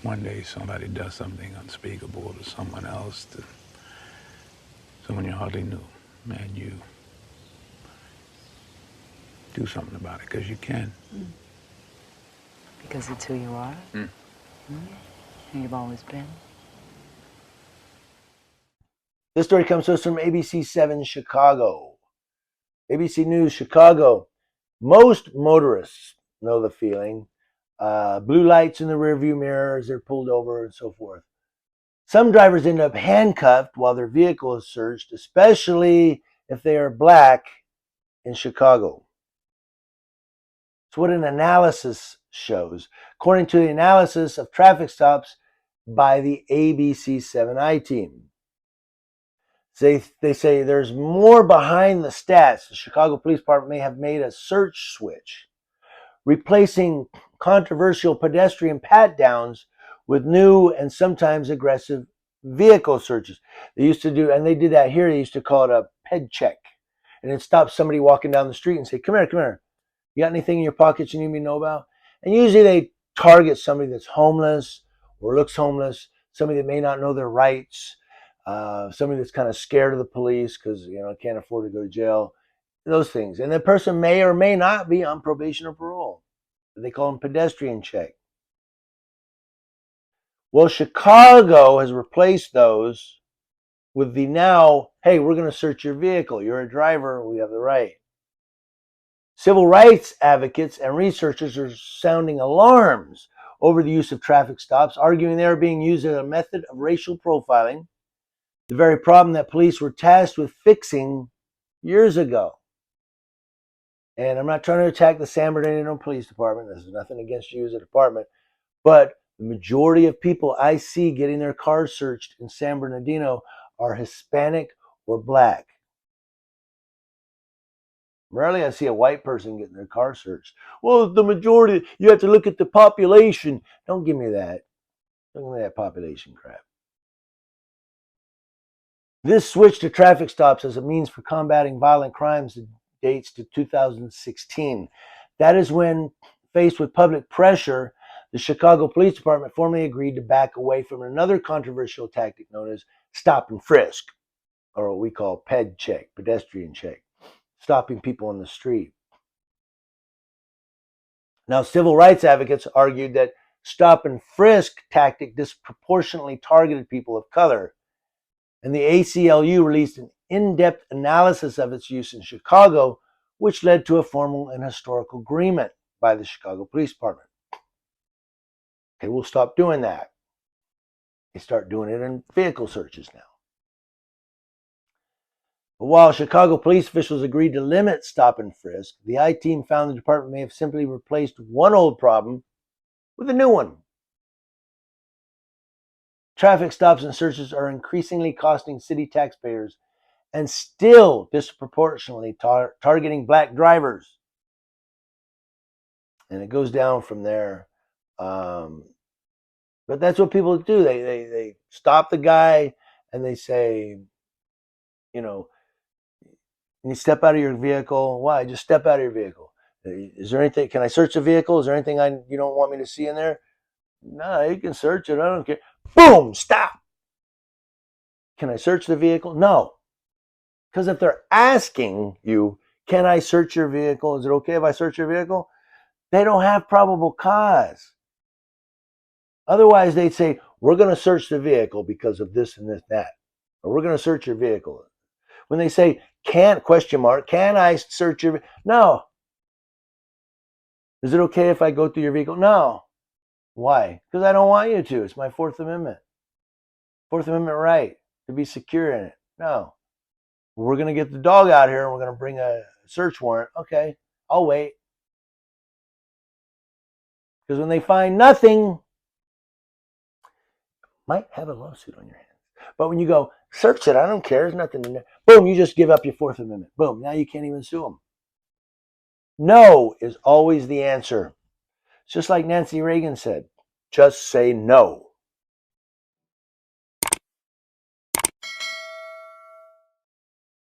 one day somebody does something unspeakable to someone else, to someone you hardly knew, and you do something about it because you can. Because it's who you are. And you've always been. This story comes to us from ABC 7 Chicago. ABC News Chicago. Most motorists know the feeling. Blue lights in the rearview mirror as they're pulled over and so forth. Some drivers end up handcuffed while their vehicle is searched, especially if they are black in Chicago. It's what an analysis shows. According to the analysis of traffic stops by the ABC 7i team. They say there's more behind the stats. The Chicago Police Department may have made a search switch, replacing controversial pedestrian pat-downs with new and sometimes aggressive vehicle searches. They used to do, and they did that here, they used to call it a ped check. And it stops somebody walking down the street and say, come here, come here. You got anything in your pockets you need me to know about? And usually they target somebody that's homeless or looks homeless, somebody that may not know their rights, somebody that's kind of scared of the police because can't afford to go to jail, those things. And the person may or may not be on probation or parole. They call them pedestrian check. Well, Chicago has replaced those with the now, hey, we're going to search your vehicle. You're a driver. We have the right. Civil rights advocates and researchers are sounding alarms over the use of traffic stops, arguing they are being used as a method of racial profiling, the very problem that police were tasked with fixing years ago. And I'm not trying to attack the San Bernardino Police Department. This is nothing against you as a department. But the majority of people I see getting their cars searched in San Bernardino are Hispanic or black. Rarely I see a white person getting their car searched. Well, the majority, you have to look at the population. Don't give me that. Don't give me that population crap. This switch to traffic stops as a means for combating violent crimes dates to 2016. That is when, faced with public pressure, the Chicago Police Department formally agreed to back away from another controversial tactic known as stop and frisk, or what we call ped check, pedestrian check, stopping people on the street. Now, civil rights advocates argued that stop and frisk tactic disproportionately targeted people of color, and the ACLU released an in-depth analysis of its use in Chicago, which led to a formal and historical agreement by the Chicago Police Department. Okay, we'll stop doing that. They start doing it in vehicle searches now. But while Chicago police officials agreed to limit stop and frisk, the I-team found the department may have simply replaced one old problem with a new one. Traffic stops and searches are increasingly costing city taxpayers and still disproportionately targeting black drivers. And it goes down from there. But that's what people do. They stop the guy and they say, can you step out of your vehicle? Why? Just step out of your vehicle. Is there anything? Can I search the vehicle? Is there anything you don't want me to see in there? No, you can search it. I don't care. Boom! Stop. Can I search the vehicle? No. Because if they're asking you, can I search your vehicle? Is it okay if I search your vehicle? They don't have probable cause. Otherwise, they'd say, we're going to search the vehicle because of this and this, that. Or we're going to search your vehicle. When they say, can I search your vehicle? No. Is it okay if I go through your vehicle? No. Why? Because I don't want you to. It's my Fourth Amendment. Fourth Amendment right to be secure in it. No. We're going to get the dog out here and we're going to bring a search warrant. Okay, I'll wait. Because when they find nothing, might have a lawsuit on your hands. But when you go, search it, I don't care, there's nothing in there. Boom, you just give up your Fourth Amendment. Boom, now you can't even sue them. No is always the answer. It's just like Nancy Reagan said, just say no.